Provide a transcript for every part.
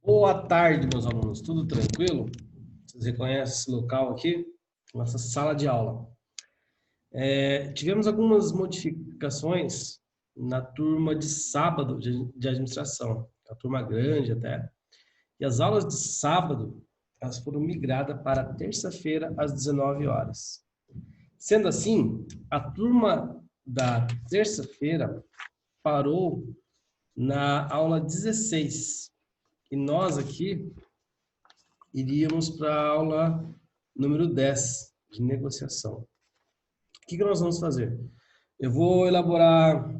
Boa tarde, meus alunos. Tudo tranquilo? Vocês reconhecem esse local aqui? Nossa sala de aula. Tivemos algumas modificações na turma de sábado de administração. A turma grande até. E as aulas de sábado, elas foram migradas para terça-feira, às 19 horas. Sendo assim, a turma da terça-feira parou na aula 16. E nós aqui iríamos para a aula número 10, de negociação. O que nós vamos fazer? Eu vou elaborar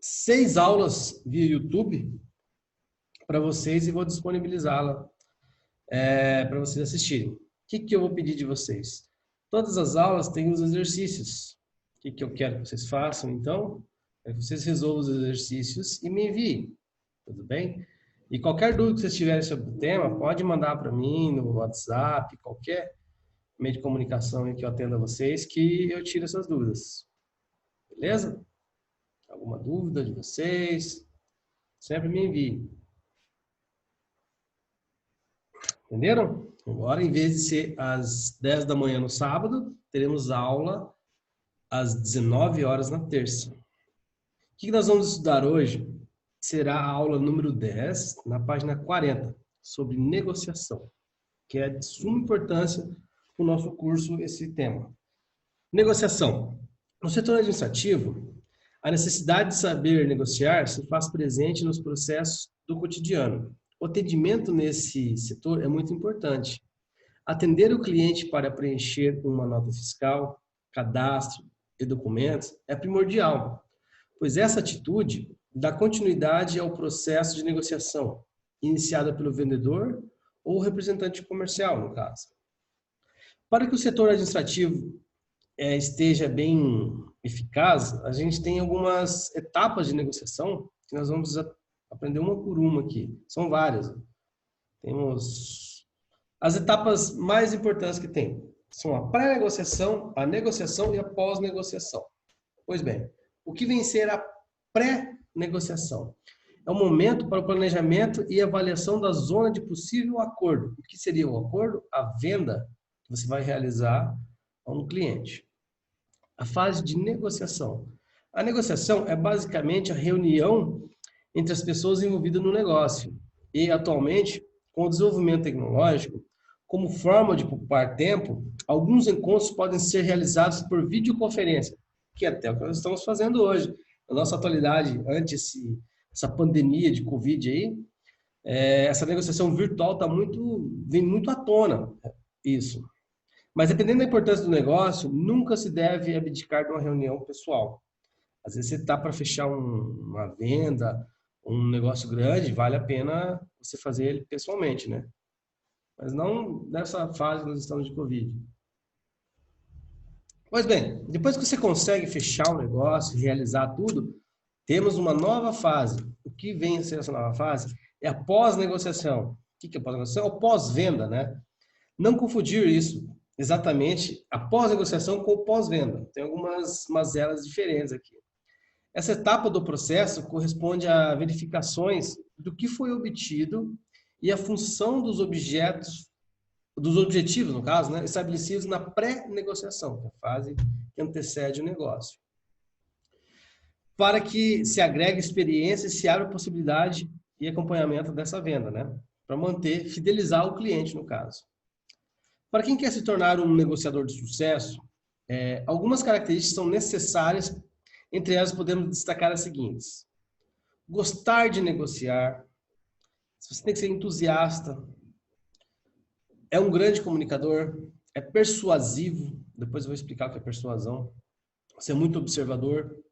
6 aulas via YouTube para vocês e vou disponibilizá-la para vocês assistirem. O que eu vou pedir de vocês? Todas as aulas têm os exercícios. O que eu quero que vocês façam, então? É que vocês resolvam os exercícios e me enviem. Tudo bem? E qualquer dúvida que vocês tiverem sobre o tema, pode mandar para mim no WhatsApp, qualquer meio de comunicação que eu atendo a vocês, que eu tiro essas dúvidas. Beleza? Alguma dúvida de vocês? Sempre me envie. Entenderam? Agora, em vez de ser às 10 da manhã no sábado, teremos aula às 19 horas na terça. O que nós vamos estudar hoje? Será a aula número 10, na página 40, sobre negociação, que é de suma importância para o nosso curso esse tema. Negociação. No setor administrativo, a necessidade de saber negociar se faz presente nos processos do cotidiano. O atendimento nesse setor é muito importante. Atender o cliente para preencher uma nota fiscal, cadastro e documentos é primordial, pois essa atitude dá continuidade ao processo de negociação, iniciada pelo vendedor ou representante comercial, no caso. Para que o setor administrativo esteja bem eficaz, a gente tem algumas etapas de negociação que nós vamos aprender uma por uma aqui. São várias. Temos as etapas mais importantes que tem. São a pré-negociação, a negociação e a pós-negociação. Pois bem, o que vem ser a pré-negociação? É o momento para o planejamento e avaliação da zona de possível acordo. O que seria o acordo? A venda que você vai realizar a um cliente. A fase de negociação. A negociação é basicamente a reunião entre as pessoas envolvidas no negócio. E, atualmente, com o desenvolvimento tecnológico, como forma de poupar tempo, alguns encontros podem ser realizados por videoconferência, que é até o que nós estamos fazendo hoje. Na nossa atualidade, antes essa pandemia de Covid aí, essa negociação virtual vem muito à tona, isso. Mas dependendo da importância do negócio, nunca se deve abdicar de uma reunião pessoal. Às vezes você está para fechar uma venda, um negócio grande, vale a pena você fazer ele pessoalmente, né? Mas não nessa fase que nós estamos de Covid. Pois bem, depois que você consegue fechar o negócio, realizar tudo, temos uma nova fase. O que vem a ser essa nova fase é a pós-negociação. O que é pós-negociação? É o pós-venda, né? Não confundir isso exatamente a pós-negociação com o pós-venda. Tem algumas mazelas diferentes aqui. Essa etapa do processo corresponde a verificações do que foi obtido e a função dos objetivos, no caso, né, estabelecidos na pré-negociação, que é a fase que antecede o negócio. Para que se agregue experiência e se abra a possibilidade e acompanhamento dessa venda, né? Para fidelizar o cliente, no caso. Para quem quer se tornar um negociador de sucesso, algumas características são necessárias, entre elas podemos destacar as seguintes. Gostar de negociar, você tem que ser entusiasta, é um grande comunicador, é persuasivo, depois eu vou explicar o que é persuasão, você é muito observador,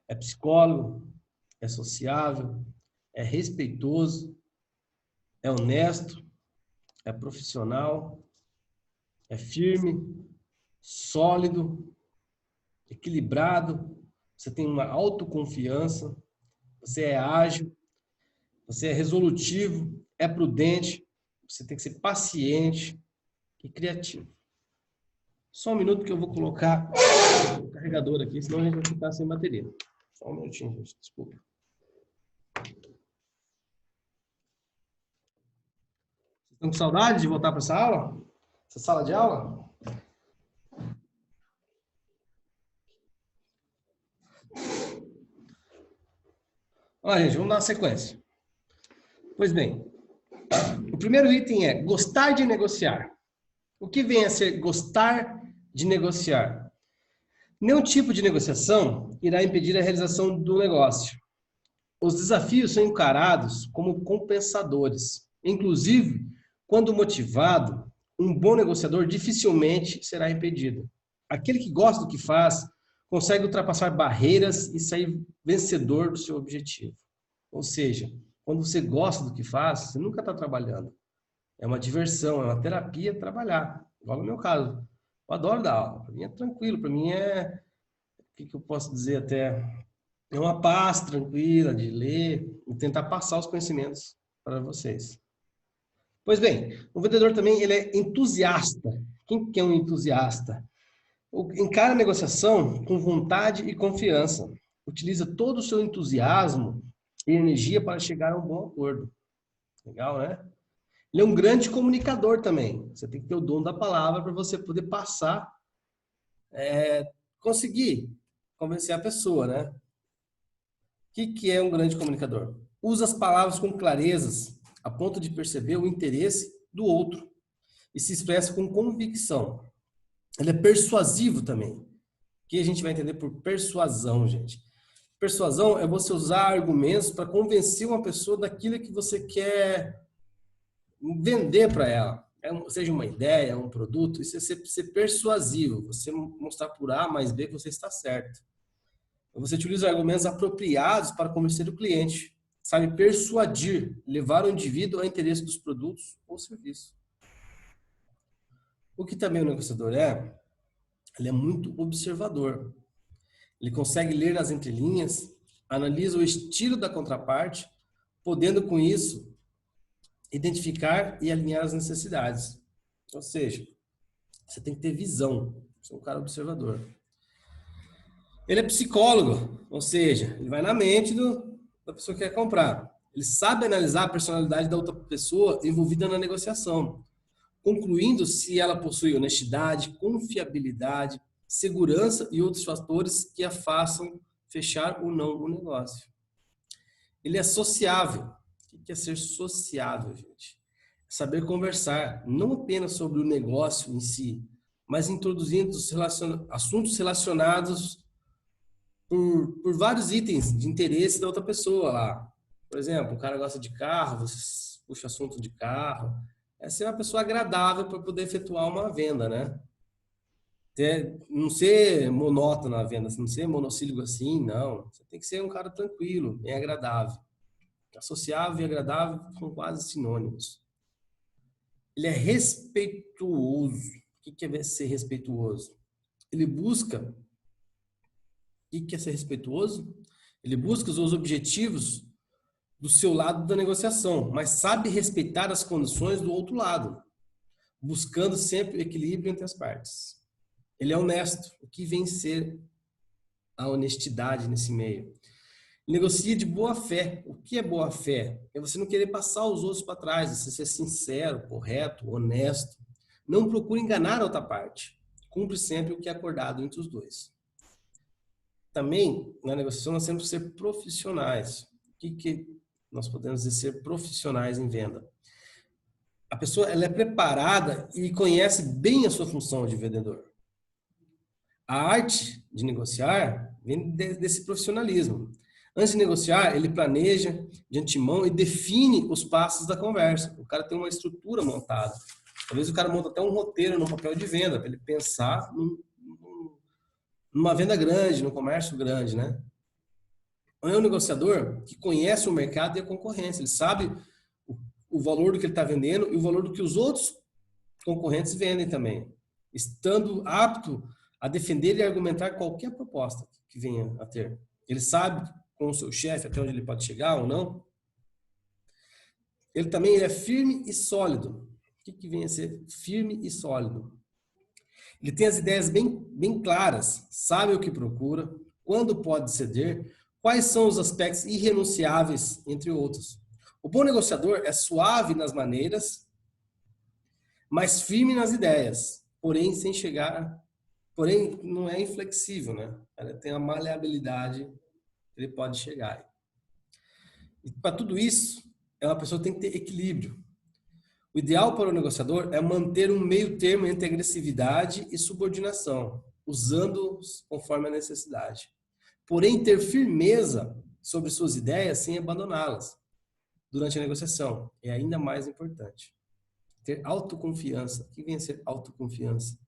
é psicólogo, é sociável, é respeitoso, é honesto, é profissional, é firme, sólido, equilibrado, você tem uma autoconfiança, você é ágil, você é resolutivo, é prudente, você tem que ser paciente e criativo. Só um minuto que eu vou colocar o carregador aqui, senão a gente vai ficar sem bateria. Só um minutinho, gente, desculpa. Estão com saudade de voltar para essa aula? Essa sala de aula? Olha, gente, vamos dar uma sequência. Pois bem, o primeiro item é gostar de negociar. O que vem a ser gostar de negociar? Nenhum tipo de negociação irá impedir a realização do negócio. Os desafios são encarados como compensadores. Inclusive, quando motivado, um bom negociador dificilmente será impedido. Aquele que gosta do que faz consegue ultrapassar barreiras e sair vencedor do seu objetivo. Ou seja, quando você gosta do que faz, você nunca está trabalhando. É uma diversão, é uma terapia trabalhar. Igual no meu caso. Eu adoro dar aula. Para mim é tranquilo, para mim é... O que eu posso dizer até... É uma paz tranquila de ler e tentar passar os conhecimentos para vocês. Pois bem, o vendedor também ele é entusiasta. Quem que é um entusiasta? Encara a negociação com vontade e confiança. Utiliza todo o seu entusiasmo e energia para chegar a um bom acordo. Legal, né? Ele é um grande comunicador também. Você tem que ter o dom da palavra para você poder passar, conseguir convencer a pessoa, né? O que é um grande comunicador? Usa as palavras com clarezas, a ponto de perceber o interesse do outro e se expressa com convicção. Ele é persuasivo também. O que a gente vai entender por persuasão, gente? Persuasão é você usar argumentos para convencer uma pessoa daquilo que você quer vender para ela. Seja uma ideia, um produto, isso é ser persuasivo. Você mostrar por A mais B que você está certo. Você utiliza argumentos apropriados para convencer o cliente. Sabe persuadir, levar o indivíduo ao interesse dos produtos ou serviços. O que também o negociador ele é muito observador. Ele consegue ler nas entrelinhas, analisa o estilo da contraparte, podendo com isso identificar e alinhar as necessidades. Ou seja, você tem que ter visão. Você é um cara observador. Ele é psicólogo, ou seja, ele vai na mente da pessoa que quer comprar. Ele sabe analisar a personalidade da outra pessoa envolvida na negociação, concluindo se ela possui honestidade, confiabilidade, segurança e outros fatores que a façam fechar ou não o negócio. Ele é sociável. O que é ser sociável, gente? É saber conversar, não apenas sobre o negócio em si, mas introduzindo assuntos relacionados por vários itens de interesse da outra pessoa lá. Por exemplo, o cara gosta de carro, você puxa assunto de carro. É ser uma pessoa agradável para poder efetuar uma venda, né? Não ser monótono na venda, não ser monossílabo assim, não. Você tem que ser um cara tranquilo, bem agradável. Sociável e agradável são quase sinônimos. Ele é respeituoso. O que é ser respeituoso? Ele busca... O que é ser respeituoso? Ele busca os objetivos do seu lado da negociação, mas sabe respeitar as condições do outro lado, buscando sempre o equilíbrio entre as partes. Ele é honesto, o que vem ser a honestidade nesse meio. Ele negocia de boa fé. O que é boa fé? É você não querer passar os outros para trás, você ser sincero, correto, honesto. Não procure enganar a outra parte. Cumpre sempre o que é acordado entre os dois. Também, na negociação, nós temos que ser profissionais. O que nós podemos dizer ser profissionais em venda? A pessoa ela é preparada e conhece bem a sua função de vendedor. A arte de negociar vem desse profissionalismo. Antes de negociar, ele planeja de antemão e define os passos da conversa. O cara tem uma estrutura montada. Talvez o cara monta até um roteiro no papel de venda, para ele pensar numa venda grande, num comércio grande, né? É um negociador que conhece o mercado e a concorrência. Ele sabe o valor do que ele está vendendo e o valor do que os outros concorrentes vendem também. Estando apto a defender e argumentar qualquer proposta que venha a ter. Ele sabe com o seu chefe até onde ele pode chegar ou não. Ele também é firme e sólido. O que vem a ser firme e sólido? Ele tem as ideias bem claras, sabe o que procura, quando pode ceder, quais são os aspectos irrenunciáveis, entre outros. O bom negociador é suave nas maneiras mas firme nas ideias, porém sem chegar, porém não é inflexível, né? Ela tem a maleabilidade, ele pode chegar. E para tudo isso, é uma pessoa que tem que ter equilíbrio. O ideal para o negociador é manter um meio termo entre agressividade e subordinação, usando-os conforme a necessidade. Porém, ter firmeza sobre suas ideias sem abandoná-las durante a negociação é ainda mais importante. Ter autoconfiança. O que vem a ser autoconfiança?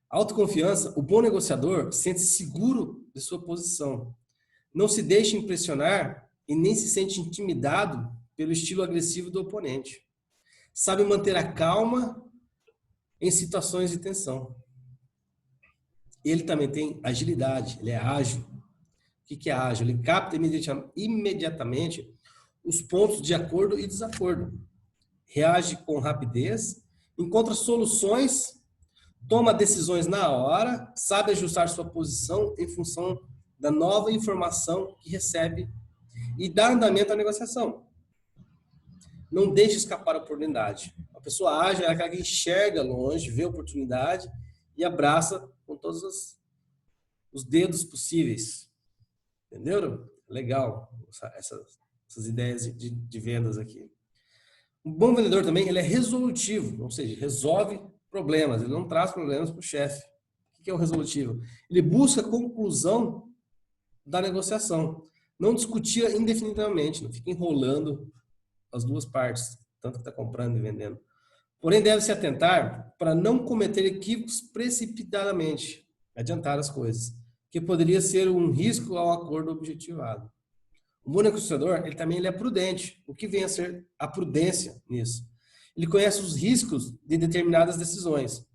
Autoconfiança, o bom negociador sente-se seguro de sua posição. Não se deixa impressionar e nem se sente intimidado pelo estilo agressivo do oponente. Sabe manter a calma em situações de tensão. Ele também tem agilidade, ele é ágil. O que é ágil? Ele capta imediatamente os pontos de acordo e desacordo. Reage com rapidez, encontra soluções, toma decisões na hora, sabe ajustar sua posição em função da nova informação que recebe e dá andamento à negociação. Não deixe escapar a oportunidade. A pessoa ágil é aquela que enxerga longe, vê a oportunidade e abraça com todos os dedos possíveis. Entenderam? Legal essas ideias de vendas aqui. Um bom vendedor também, ele é resolutivo, ou seja, resolve problemas, ele não traz problemas para o chefe. O que é o resolutivo? Ele busca a conclusão da negociação, não discutir indefinidamente, não fica enrolando as duas partes, tanto que está comprando e vendendo. Porém, deve se atentar para não cometer equívocos precipitadamente, adiantar as coisas, que poderia ser um risco ao acordo objetivado. O bom negociador, ele é prudente. O que vem a ser a prudência nisso? Ele conhece os riscos de determinadas decisões.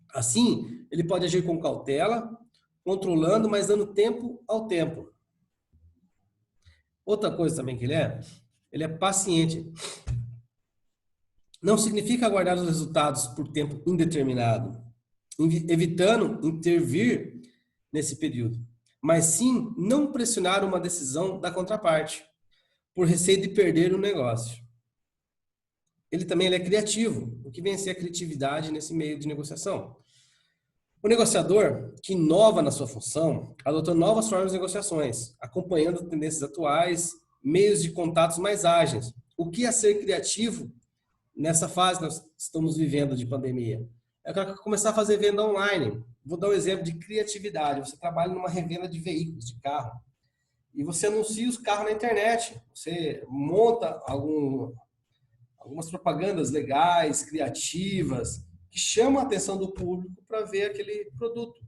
Assim, ele pode agir com cautela, controlando, mas dando tempo ao tempo. Outra coisa também que ele é paciente. Não significa aguardar os resultados por tempo indeterminado, evitando intervir nesse período, mas sim não pressionar uma decisão da contraparte, por receio de perder o negócio. Ele também é criativo, o que vem a ser a criatividade nesse meio de negociação. O negociador que inova na sua função, adota novas formas de negociações, acompanhando tendências atuais, meios de contatos mais ágeis. O que é ser criativo nessa fase que nós estamos vivendo de pandemia? Eu quero começar a fazer venda online. Vou dar um exemplo de criatividade. Você trabalha numa revenda de veículos, de carro, e você anuncia os carros na internet. Você monta algumas propagandas legais, criativas, que chamam a atenção do público para ver aquele produto.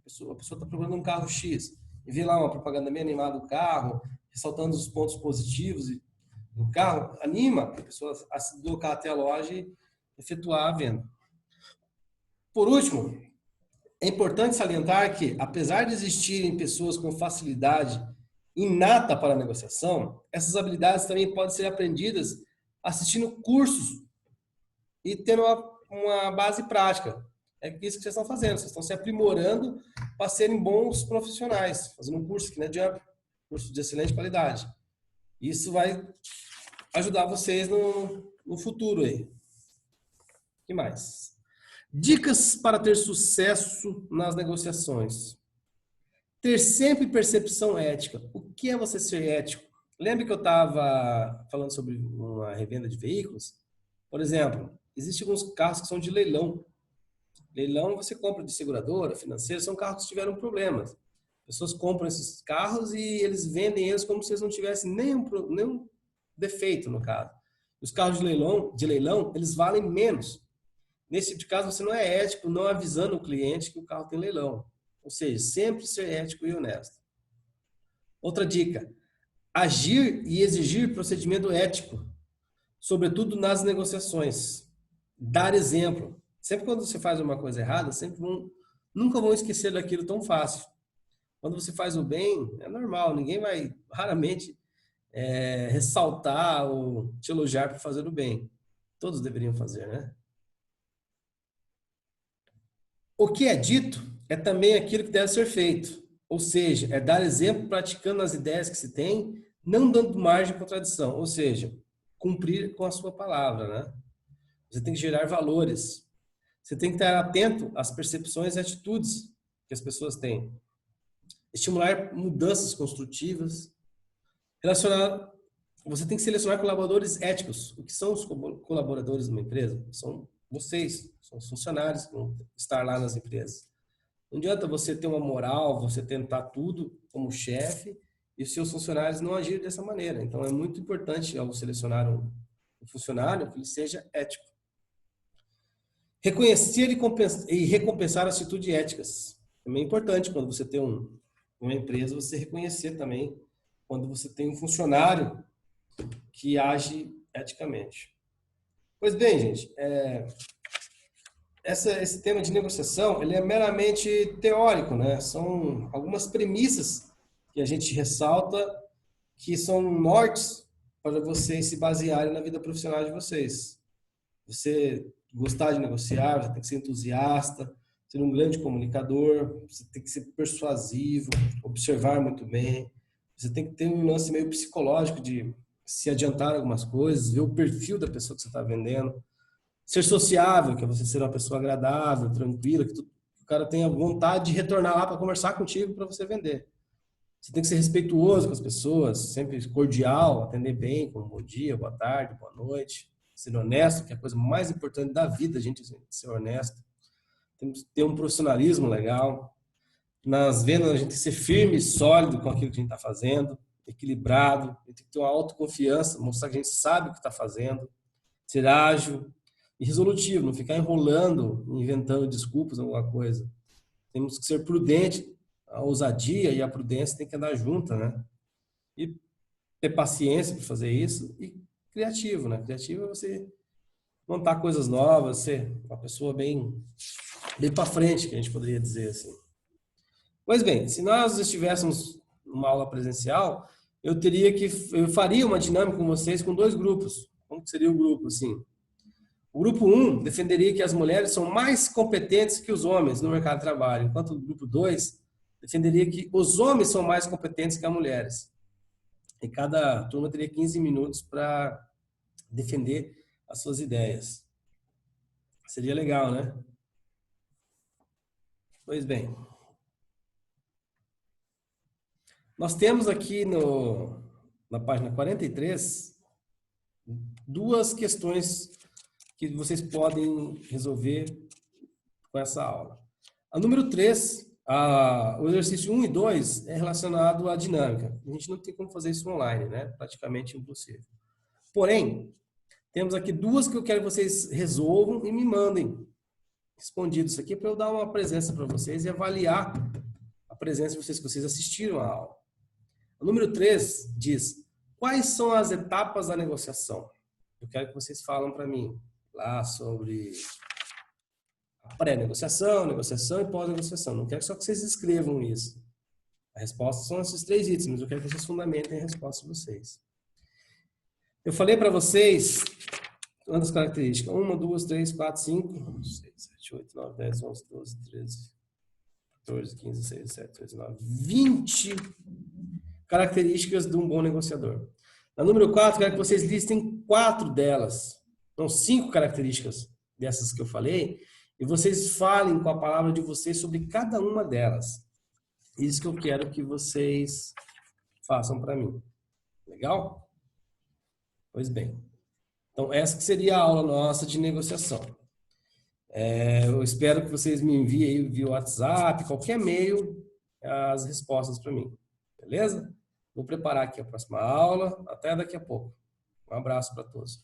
A pessoa está procurando um carro X e vê lá uma propaganda bem animada do carro, ressaltando os pontos positivos do carro, anima a pessoa a se deslocar até a loja e efetuar a venda. Por último, é importante salientar que, apesar de existirem pessoas com facilidade inata para a negociação, essas habilidades também podem ser aprendidas assistindo cursos e tendo uma base prática. É isso que vocês estão fazendo, vocês estão se aprimorando para serem bons profissionais, fazendo um curso aqui na Jump, curso de excelente qualidade. Isso vai ajudar vocês no futuro aí. O que mais? Dicas para ter sucesso nas negociações. Ter sempre percepção ética. O que é você ser ético? Lembra que eu estava falando sobre uma revenda de veículos? Por exemplo, existem alguns carros que são de leilão. Leilão você compra de seguradora, financeira, são carros que tiveram problemas. Pessoas compram esses carros e eles vendem eles como se eles não tivessem nenhum defeito no caso. Os carros de leilão, eles valem menos. Nesse tipo de caso, você não é ético, não avisando o cliente que o carro tem leilão. Ou seja, sempre ser ético e honesto. Outra dica, agir e exigir procedimento ético, sobretudo nas negociações. Dar exemplo. Sempre quando você faz uma coisa errada, nunca vão esquecer daquilo tão fácil. Quando você faz o bem, é normal, ninguém vai raramente ressaltar ou te elogiar por fazer o bem. Todos deveriam fazer, né? O que é dito é também aquilo que deve ser feito. Ou seja, é dar exemplo praticando as ideias que se tem, não dando margem à contradição. Ou seja, cumprir com a sua palavra, né? Você tem que gerar valores. Você tem que estar atento às percepções e atitudes que as pessoas têm. Estimular mudanças construtivas. Você tem que selecionar colaboradores éticos. O que são os colaboradores de uma empresa? São vocês, são os funcionários que vão estar lá nas empresas. Não adianta você ter uma moral, você tentar tudo como chefe e os seus funcionários não agirem dessa maneira. Então, é muito importante, ao selecionar um funcionário, que ele seja ético. Reconhecer e recompensar atitudes éticas. Também é importante quando você tem uma empresa, você reconhecer também quando você tem um funcionário que age eticamente. Pois bem, gente, esse tema de negociação, ele é meramente teórico, né? São algumas premissas que a gente ressalta que são nortes para vocês se basearem na vida profissional de vocês. Você gostar de negociar, você tem que ser entusiasta, ser um grande comunicador, você tem que ser persuasivo, observar muito bem, você tem que ter um lance meio psicológico de se adiantar algumas coisas, ver o perfil da pessoa que você está vendendo, ser sociável, que é você ser uma pessoa agradável, tranquila, que o cara tenha vontade de retornar lá para conversar contigo para você vender. Você tem que ser respeituoso com as pessoas, sempre cordial, atender bem, com bom dia, boa tarde, boa noite, ser honesto, que é a coisa mais importante da vida, a gente ser honesto. Temos que ter um profissionalismo legal. Nas vendas, a gente tem que ser firme e sólido com aquilo que a gente está fazendo, equilibrado, a gente tem que ter uma autoconfiança, mostrar que a gente sabe o que está fazendo, ser ágil e resolutivo, não ficar enrolando, inventando desculpas, alguma coisa. Temos que ser prudente, a ousadia e a prudência tem que andar juntas, né? E ter paciência para fazer isso e criativo, né? Criativo é você montar coisas novas, ser uma pessoa bem para frente, que a gente poderia dizer assim. Pois bem, se nós estivéssemos numa aula presencial, eu faria uma dinâmica com vocês com dois grupos. Como que seria o grupo, assim? O grupo 1 defenderia que as mulheres são mais competentes que os homens no mercado de trabalho, enquanto o grupo 2 defenderia que os homens são mais competentes que as mulheres. E cada turma teria 15 minutos para defender as suas ideias. Seria legal, né? Pois bem. Nós temos aqui na página 43 duas questões que vocês podem resolver com essa aula. A número 3, o exercício 1 e 2 é relacionado à dinâmica. A gente não tem como fazer isso online, né? Praticamente impossível. Porém, temos aqui duas que eu quero que vocês resolvam e me mandem respondidos aqui para eu dar uma presença para vocês e avaliar a presença de vocês, que vocês assistiram à aula. O número 3 diz: quais são as etapas da negociação? Eu quero que vocês falem para mim lá sobre a pré-negociação, negociação e pós-negociação. Não quero só que vocês escrevam isso. A resposta são esses 3 itens, mas eu quero que vocês fundamentem a resposta de vocês. Eu falei para vocês quantas características? 1, 2, 3, 4, 5, 6, 7, 8, 9, 10, 11, 12, 13, 14, 15, 16, 17, 18, 19, 20 características de um bom negociador. Na número 4, quero que vocês listem 4 delas. Então, 5 características dessas que eu falei, e vocês falem com a palavra de vocês sobre cada uma delas. Isso que eu quero que vocês façam para mim. Legal? Pois bem. Então, essa que seria a aula nossa de negociação. Eu espero que vocês me enviem aí via WhatsApp, qualquer meio, as respostas para mim. Beleza? Vou preparar aqui a próxima aula. Até daqui a pouco. Um abraço para todos.